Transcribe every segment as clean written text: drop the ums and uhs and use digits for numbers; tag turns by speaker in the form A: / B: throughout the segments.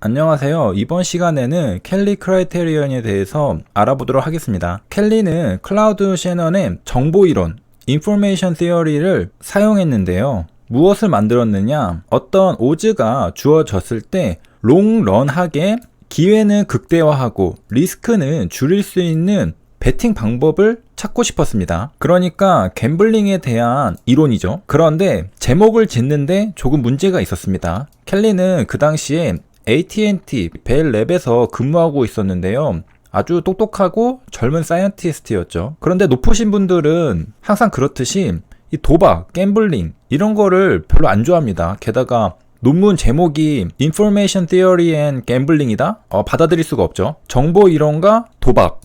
A: 안녕하세요. 이번 시간에는 켈리 크라이테리언에 대해서 알아보도록 하겠습니다. 켈리는 클라우드 셔넌의 정보이론, 인포메이션 시어리를 사용했는데요. 무엇을 만들었느냐? 어떤 오즈가 주어졌을 때 롱런하게 기회는 극대화하고 리스크는 줄일 수 있는 베팅 방법을 찾고 싶었습니다. 그러니까 갬블링에 대한 이론이죠. 그런데 제목을 짓는데 조금 문제가 있었습니다. 켈리는 그 당시에 AT&T 벨랩에서 근무하고 있었는데요. 아주 똑똑하고 젊은 사이언티스트였죠. 그런데 높으신 분들은 항상 그렇듯이 이 도박, 갬블링 이런 거를 별로 안 좋아합니다. 게다가 논문 제목이 Information Theory and Gambling이다? 받아들일 수가 없죠. 정보 이론과 도박.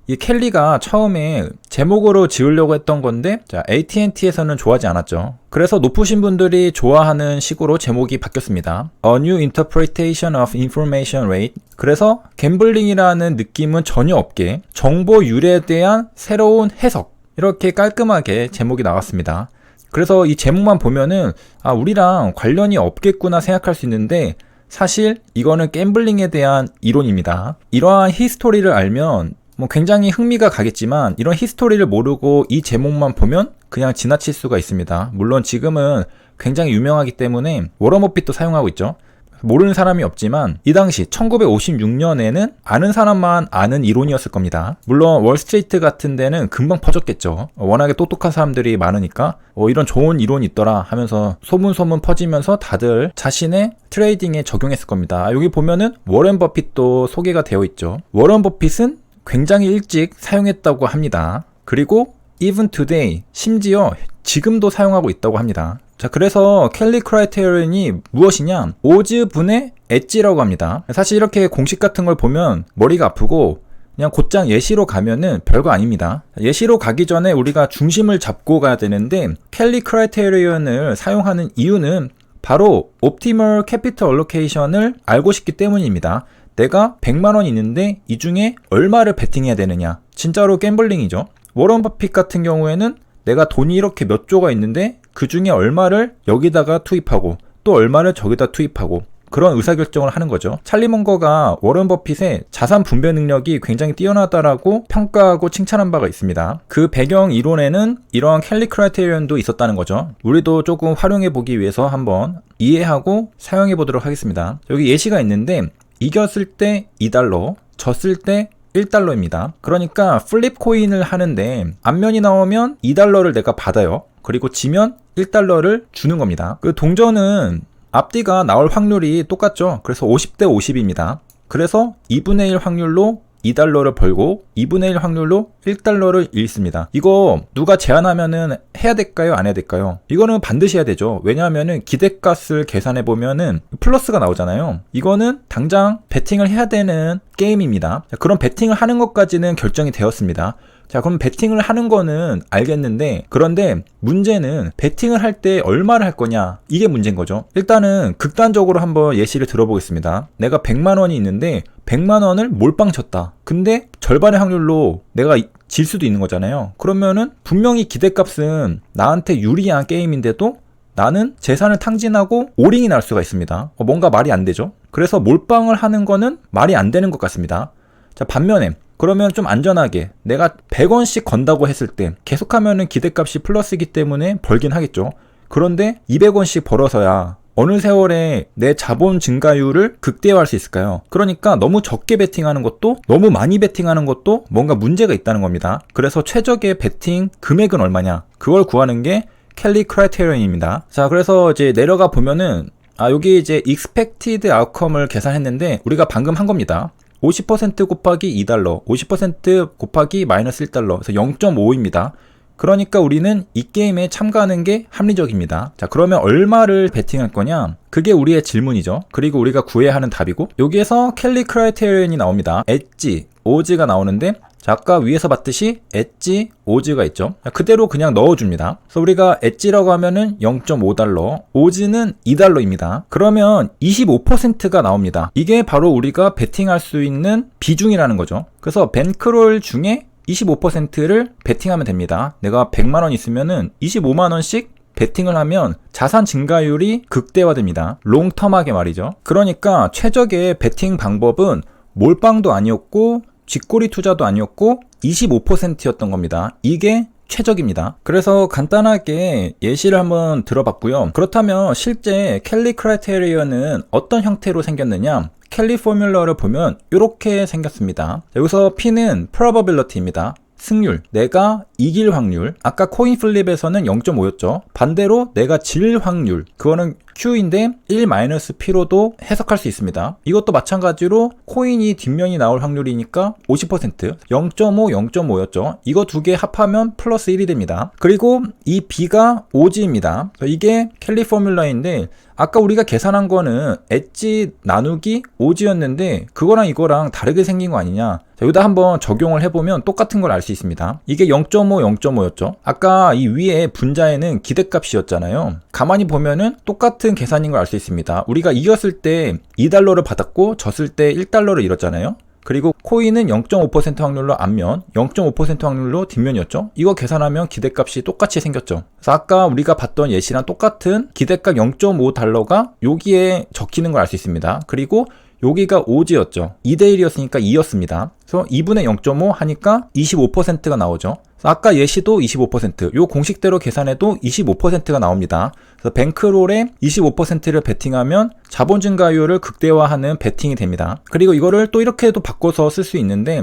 A: 이 켈리가 처음에 제목으로 지으려고 했던 건데 AT&T에서는 좋아하지 않았죠. 그래서 높으신 분들이 좋아하는 식으로 제목이 바뀌었습니다. A New Interpretation of Information Rate. 그래서 갬블링이라는 느낌은 전혀 없게 정보 유래에 대한 새로운 해석, 이렇게 깔끔하게 제목이 나왔습니다. 그래서 이 제목만 보면은 우리랑 관련이 없겠구나 생각할 수 있는데 사실 이거는 갬블링에 대한 이론입니다. 이러한 히스토리를 알면 굉장히 흥미가 가겠지만 이런 히스토리를 모르고 이 제목만 보면 그냥 지나칠 수가 있습니다. 물론 지금은 굉장히 유명하기 때문에 워런 버핏도 사용하고 있죠. 모르는 사람이 없지만 이 당시 1956년에는 아는 사람만 아는 이론이었을 겁니다. 물론 월스트리트 같은 데는 금방 퍼졌겠죠. 워낙에 똑똑한 사람들이 많으니까 이런 좋은 이론이 있더라 하면서 소문 퍼지면서 다들 자신의 트레이딩에 적용했을 겁니다. 여기 보면은 워런 버핏도 소개가 되어 있죠. 워런 버핏은 굉장히 일찍 사용했다고 합니다. 그리고 even today, 심지어 지금도 사용하고 있다고 합니다. 자, 그래서 켈리 크라이테리언이 무엇이냐? 오즈 분의 엣지라고 합니다. 사실 이렇게 공식 같은 걸 보면 머리가 아프고 그냥 곧장 예시로 가면은 별거 아닙니다. 예시로 가기 전에 우리가 중심을 잡고 가야 되는데 켈리 크라이테리언을 사용하는 이유는 바로 옵티멀 캐피털 얼로케이션을 알고 싶기 때문입니다. 내가 100만원 있는데 이 중에 얼마를 베팅해야 되느냐. 진짜로 갬블링이죠. 워런 버핏 같은 경우에는 내가 돈이 이렇게 몇 조가 있는데 그 중에 얼마를 여기다가 투입하고 또 얼마를 저기다 투입하고 그런 의사결정을 하는 거죠. 찰리 먼거가 워런 버핏의 자산 분배 능력이 굉장히 뛰어나다라고 평가하고 칭찬한 바가 있습니다. 그 배경 이론에는 이러한 켈리 크라이테리언도 있었다는 거죠. 우리도 조금 활용해 보기 위해서 한번 이해하고 사용해 보도록 하겠습니다. 여기 예시가 있는데 이겼을 때 2달러, 졌을 때 1달러입니다. 그러니까 플립 코인을 하는데 앞면이 나오면 2달러를 내가 받아요. 그리고 지면 1달러를 주는 겁니다. 그 동전은 앞뒤가 나올 확률이 똑같죠. 그래서 50대 50입니다. 그래서 2분의 1 확률로 2달러를 벌고 2분의 1 확률로 1달러를 잃습니다. 이거 누가 제안하면은 해야 될까요? 안 해야 될까요? 이거는 반드시 해야 되죠. 왜냐하면은 기대값을 계산해 보면은 플러스가 나오잖아요. 이거는 당장 베팅을 해야 되는 게임입니다. 그런 베팅을 하는 것까지는 결정이 되었습니다. 자, 그럼 베팅을 하는 거는 알겠는데 그런데 문제는 베팅을 할 때 얼마를 할 거냐, 이게 문제인 거죠. 일단은 극단적으로 한번 예시를 들어보겠습니다. 내가 100만원이 있는데 100만원을 몰빵 쳤다. 근데 절반의 확률로 내가 질 수도 있는 거잖아요. 그러면은 분명히 기대값은 나한테 유리한 게임인데도 나는 재산을 탕진하고 올인이 날 수가 있습니다. 뭔가 말이 안 되죠. 그래서 몰빵을 하는 거는 말이 안 되는 것 같습니다. 자, 반면에 그러면 좀 안전하게 내가 100원씩 건다고 했을 때 계속하면은 기대값이 플러스이기 때문에 벌긴 하겠죠. 그런데 200원씩 벌어서야 어느 세월에 내 자본 증가율을 극대화할 수 있을까요? 그러니까 너무 적게 베팅하는 것도 너무 많이 베팅하는 것도 뭔가 문제가 있다는 겁니다. 그래서 최적의 베팅 금액은 얼마냐? 그걸 구하는 게 켈리 크라이테리언입니다. 자, 그래서 이제 내려가 보면은 여기 이제 expected outcome을 계산했는데 우리가 방금 한 겁니다. 50% 곱하기 2달러, 50% 곱하기 마이너스 1달러, 그래서 0.5입니다. 그러니까 우리는 이 게임에 참가하는 게 합리적입니다. 자, 그러면 얼마를 베팅할 거냐? 그게 우리의 질문이죠. 그리고 우리가 구해야 하는 답이고, 여기에서 켈리 크라이테리언이 나옵니다. 엣지, 오즈가 나오는데, 자, 아까 위에서 봤듯이 엣지, 오즈가 있죠. 자, 그대로 그냥 넣어줍니다. 그래서 우리가 엣지라고 하면은 0.5달러, 오즈는 2달러입니다. 그러면 25%가 나옵니다. 이게 바로 우리가 베팅할 수 있는 비중이라는 거죠. 그래서 벤크롤 중에 25%를 베팅하면 됩니다. 내가 100만원 있으면은 25만원씩 베팅을 하면 자산 증가율이 극대화됩니다. 롱텀하게 말이죠. 그러니까 최적의 베팅 방법은 몰빵도 아니었고 쥐꼬리 투자도 아니었고 25%였던 겁니다. 이게 최적입니다. 그래서 간단하게 예시를 한번 들어봤고요. 그렇다면 실제 켈리 크라이테리언은 어떤 형태로 생겼느냐? 켈리 포뮬러를 보면 이렇게 생겼습니다. 여기서 P는 probability입니다. 승률, 내가 이길 확률. 아까 코인 플립에서는 0.5였죠. 반대로 내가 질 확률, 그거는 Q인데 1-P로도 해석할 수 있습니다. 이것도 마찬가지로 코인이 뒷면이 나올 확률이니까 50%, 0.5, 0.5였죠. 이거 두 개 합하면 플러스 1이 됩니다. 그리고 이 B가 오지입니다. 이게 켈리 포뮬러인데 아까 우리가 계산한 거는 엣지 나누기 오지였는데 그거랑 이거랑 다르게 생긴 거 아니냐. 자, 여기다 한번 적용을 해보면 똑같은 걸 알 수 있습니다. 이게 0.5, 0.5였죠. 아까 이 위에 분자에는 기대값이었잖아요. 가만히 보면은 똑같은 계산인 걸 알 수 있습니다. 우리가 이겼을 때 2달러를 받았고 졌을 때 1달러를 잃었잖아요. 그리고 코인은 0.5% 확률로 앞면, 0.5% 확률로 뒷면이었죠. 이거 계산하면 기대값이 똑같이 생겼죠. 그래서 아까 우리가 봤던 예시랑 똑같은 기대값 0.5달러가 여기에 적히는 걸 알 수 있습니다. 그리고 여기가 오지였죠. 2대1이었으니까 2였습니다. 그래서 2분의 0.5 하니까 25%가 나오죠. 아까 예시도 25%, 요 공식대로 계산해도 25%가 나옵니다. 그래서 뱅크롤에 25%를 베팅하면 자본 증가율을 극대화하는 베팅이 됩니다. 그리고 이거를 또 이렇게도 바꿔서 쓸 수 있는데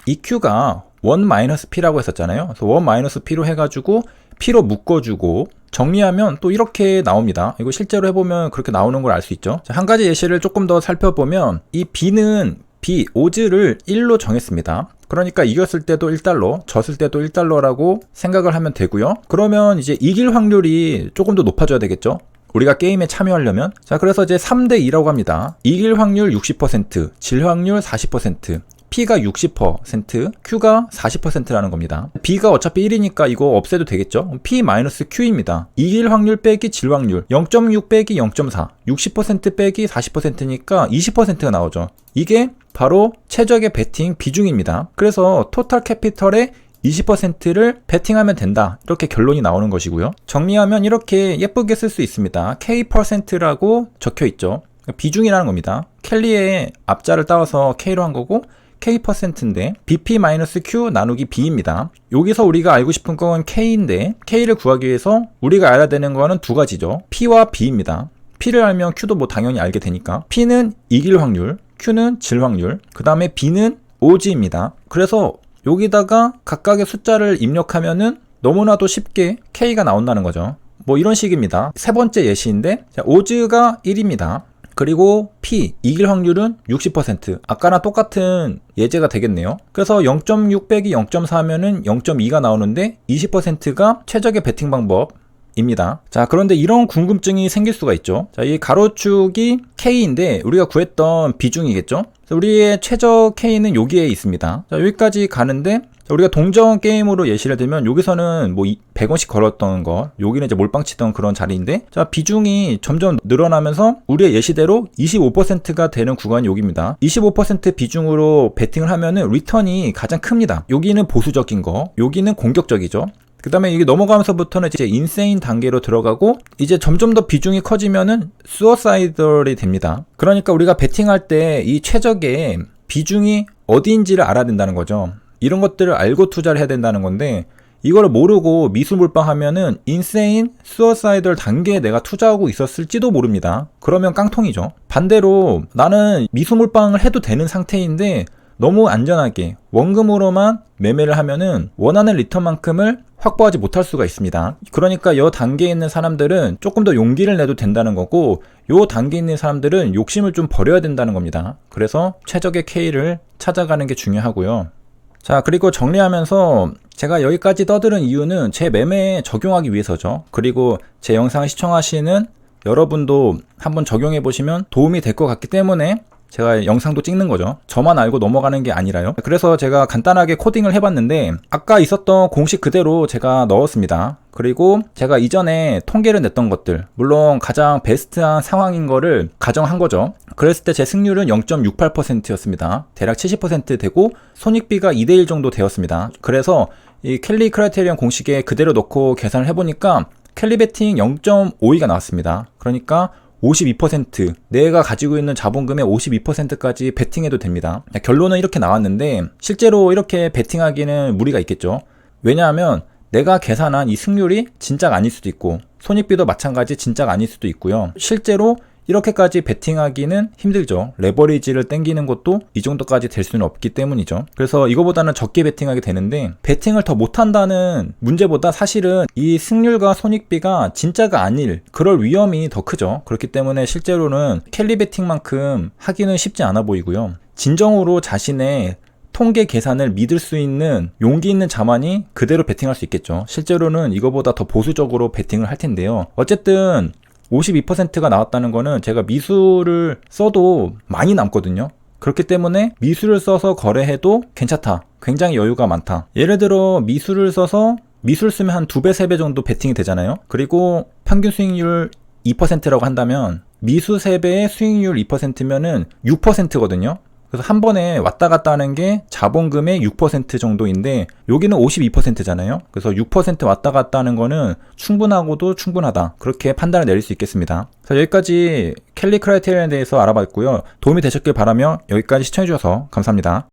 A: 이 Q가 1-P라고 했었잖아요. 그래서 1-P로 해가지고 P로 묶어주고 정리하면 또 이렇게 나옵니다. 이거 실제로 해보면 그렇게 나오는 걸 알 수 있죠. 자, 한 가지 예시를 조금 더 살펴보면 이 B는 오즈를 1로 정했습니다. 그러니까 이겼을 때도 1달러, 졌을 때도 1달러라고 생각을 하면 되고요. 그러면 이제 이길 확률이 조금 더 높아져야 되겠죠. 우리가 게임에 참여하려면. 자, 그래서 이제 3대2라고 합니다. 이길 확률 60%, 질 확률 40%, P가 60%, Q가 40%라는 겁니다. B가 어차피 1이니까 이거 없애도 되겠죠? P-Q입니다. 이길 확률 빼기 질 확률, 0.6 빼기 0.4, 60% 빼기 40%니까 20%가 나오죠. 이게 바로 최적의 베팅 비중입니다. 그래서 토탈 캐피털의 20%를 베팅하면 된다. 이렇게 결론이 나오는 것이고요. 정리하면 이렇게 예쁘게 쓸 수 있습니다. K%라고 적혀 있죠. 비중이라는 겁니다. 켈리의 앞자를 따와서 K로 한 거고 K%인데 BP-Q 나누기 B입니다. 여기서 우리가 알고 싶은 건 K인데 K를 구하기 위해서 우리가 알아야 되는 거는 두 가지죠. P와 B입니다. P를 알면 Q도 뭐 당연히 알게 되니까 P는 이길 확률, Q는 질 확률, 그 다음에 B는 오지입니다. 그래서 여기다가 각각의 숫자를 입력하면은 너무나도 쉽게 K가 나온다는 거죠. 뭐 이런 식입니다. 세 번째 예시인데 오즈가 1입니다. 그리고 P, 이길 확률은 60%. 아까랑 똑같은 예제가 되겠네요. 그래서 0.6 빼기 0.4 하면은 0.2가 나오는데 20%가 최적의 베팅 방법입니다. 자, 그런데 이런 궁금증이 생길 수가 있죠. 자, 이 가로축이 K인데 우리가 구했던 비중이겠죠? 우리의 최저 K는 여기에 있습니다. 자, 여기까지 가는데 우리가 동전 게임으로 예시를 들면 여기서는 뭐 100원씩 걸었던 거, 여기는 이제 몰빵 치던 그런 자리인데, 자, 비중이 점점 늘어나면서 우리의 예시대로 25%가 되는 구간이 여기입니다. 25% 비중으로 베팅을 하면은 리턴이 가장 큽니다. 여기는 보수적인 거, 여기는 공격적이죠. 그 다음에 이게 넘어가면서부터는 이제 인세인 단계로 들어가고 이제 점점 더 비중이 커지면은 수어사이덜이 됩니다. 그러니까 우리가 베팅할 때 이 최적의 비중이 어디인지를 알아야 된다는 거죠. 이런 것들을 알고 투자를 해야 된다는 건데 이걸 모르고 미수몰빵하면은 인세인 수어사이덜 단계에 내가 투자하고 있었을지도 모릅니다. 그러면 깡통이죠. 반대로 나는 미수몰빵을 해도 되는 상태인데 너무 안전하게 원금으로만 매매를 하면은 원하는 리턴만큼을 확보하지 못할 수가 있습니다. 그러니까 이 단계에 있는 사람들은 조금 더 용기를 내도 된다는 거고 이 단계에 있는 사람들은 욕심을 좀 버려야 된다는 겁니다. 그래서 최적의 K를 찾아가는 게 중요하고요. 자, 그리고 정리하면서 제가 여기까지 떠드는 이유는 제 매매에 적용하기 위해서죠. 그리고 제 영상을 시청하시는 여러분도 한번 적용해 보시면 도움이 될 것 같기 때문에 제가 영상도 찍는 거죠. 저만 알고 넘어가는 게 아니라요. 그래서 제가 간단하게 코딩을 해봤는데 아까 있었던 공식 그대로 제가 넣었습니다. 그리고 제가 이전에 통계를 냈던 것들, 물론 가장 베스트한 상황인 거를 가정한 거죠. 그랬을 때 제 승률은 0.68%였습니다. 대략 70% 되고 손익비가 2대1 정도 되었습니다. 그래서 이 켈리 크라이테리언 공식에 그대로 넣고 계산을 해보니까 켈리 베팅 0.52가 나왔습니다. 그러니까 52%, 내가 가지고 있는 자본금의 52%까지 베팅해도 됩니다. 결론은 이렇게 나왔는데 실제로 이렇게 베팅하기는 무리가 있겠죠. 왜냐하면 내가 계산한 이 승률이 진짜가 아닐 수도 있고 손익비도 마찬가지 진짜가 아닐 수도 있고요. 실제로 이렇게까지 베팅하기는 힘들죠. 레버리지를 땡기는 것도 이 정도까지 될 수는 없기 때문이죠. 그래서 이거보다는 적게 베팅하게 되는데, 베팅을 더 못한다는 문제보다 사실은 이 승률과 손익비가 진짜가 아닐 그럴 위험이 더 크죠. 그렇기 때문에 실제로는 켈리 베팅만큼 하기는 쉽지 않아 보이고요. 진정으로 자신의 통계 계산을 믿을 수 있는 용기 있는 자만이 그대로 베팅할 수 있겠죠. 실제로는 이거보다 더 보수적으로 베팅을 할 텐데요. 어쨌든 52%가 나왔다는 거는 제가 미수를 써도 많이 남거든요. 그렇기 때문에 미수를 써서 거래해도 괜찮다. 굉장히 여유가 많다. 예를 들어 미수를 써서 미수를 쓰면 한 2배, 3배 정도 베팅이 되잖아요. 그리고 평균 수익률 2%라고 한다면 미수 3배에 수익률 2%면은 6%거든요. 그래서 한 번에 왔다 갔다 하는 게 자본금의 6% 정도인데 여기는 52%잖아요. 그래서 6% 왔다 갔다 하는 거는 충분하고도 충분하다. 그렇게 판단을 내릴 수 있겠습니다. 그래서 여기까지 켈리 크라이테리언에 대해서 알아봤고요. 도움이 되셨길 바라며 여기까지 시청해주셔서 감사합니다.